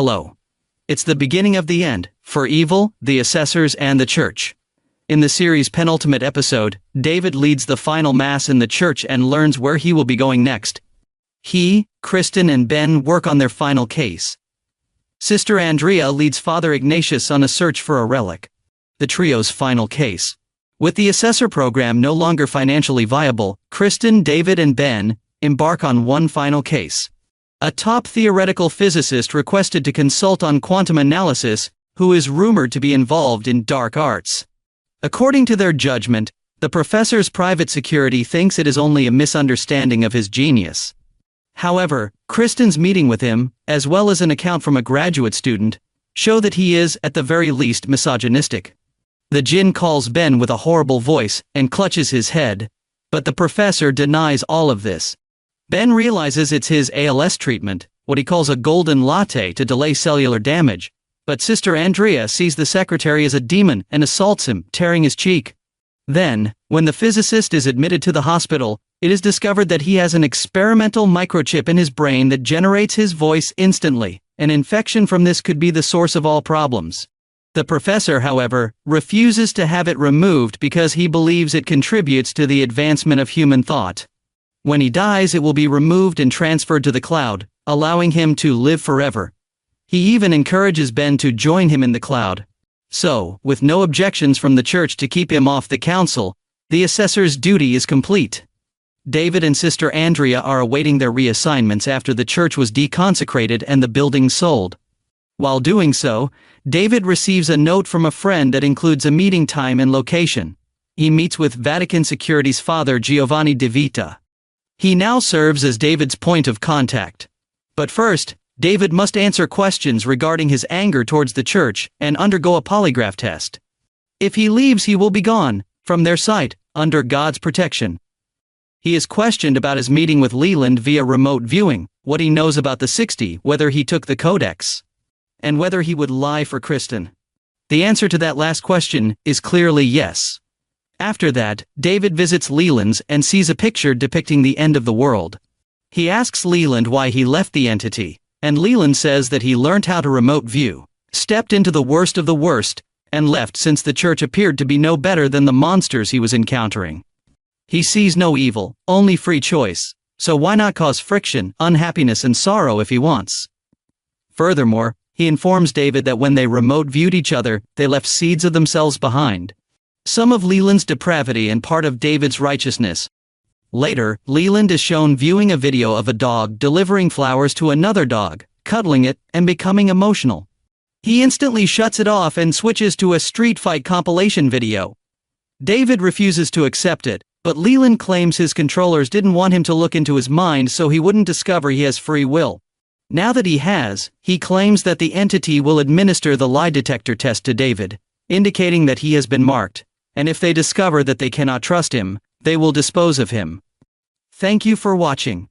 Hello. It's the beginning of the end, for evil, the assessors and the church. In the series' penultimate episode, David leads the final mass in the church and learns where he will be going next. He, Kristen and Ben work on their final case. Sister Andrea leads Father Ignatius on a search for a relic. The trio's final case. With the Assessor Program no longer financially viable, Kristen, David and Ben embark on one final case. A top theoretical physicist requested to consult on quantum analysis, who is rumored to be involved in dark arts. According to their judgment, the professor's private security thinks it is only a misunderstanding of his genius. However, Kristen's meeting with him, as well as an account from a graduate student, show that he is, at the very least, misogynistic. The djinn calls Ben with a horrible voice and clutches his head, but the professor denies all of this. Ben realizes it's his ALS treatment, what he calls a golden latte to delay cellular damage, but Sister Andrea sees the secretary as a demon and assaults him, tearing his cheek. Then, when the physicist is admitted to the hospital, it is discovered that he has an experimental microchip in his brain that generates his voice instantly. An infection from this could be the source of all problems. The professor, however, refuses to have it removed because he believes it contributes to the advancement of human thought. When he dies, it will be removed and transferred to the cloud, allowing him to live forever. He even encourages Ben to join him in the cloud. So, with no objections from the church to keep him off the council, the assessor's duty is complete. David and Sister Andrea are awaiting their reassignments after the church was deconsecrated and the building sold. While doing so, David receives a note from a friend that includes a meeting time and location. He meets with Vatican Security's father Giovanni De Vita. He now serves as David's point of contact. But first, David must answer questions regarding his anger towards the church and undergo a polygraph test. If he leaves, he will be gone from their sight, under God's protection. He is questioned about his meeting with Leland via remote viewing, what he knows about the 60, whether he took the codex, and whether he would lie for Kristen. The answer to that last question is clearly yes. After that, David visits Leland's and sees a picture depicting the end of the world. He asks Leland why he left the entity, and Leland says that he learned how to remote view, stepped into the worst of the worst, and left since the church appeared to be no better than the monsters he was encountering. He sees no evil, only free choice, so why not cause friction, unhappiness and sorrow if he wants? Furthermore, he informs David that when they remote viewed each other, they left seeds of themselves behind. Some of Leland's depravity and part of David's righteousness. Later, Leland is shown viewing a video of a dog delivering flowers to another dog, cuddling it, and becoming emotional. He instantly shuts it off and switches to a street fight compilation video. David refuses to accept it, but Leland claims his controllers didn't want him to look into his mind so he wouldn't discover he has free will. Now that he has, he claims that the entity will administer the lie detector test to David, indicating that he has been marked, and if they discover that they cannot trust him, they will dispose of him. Thank you for watching.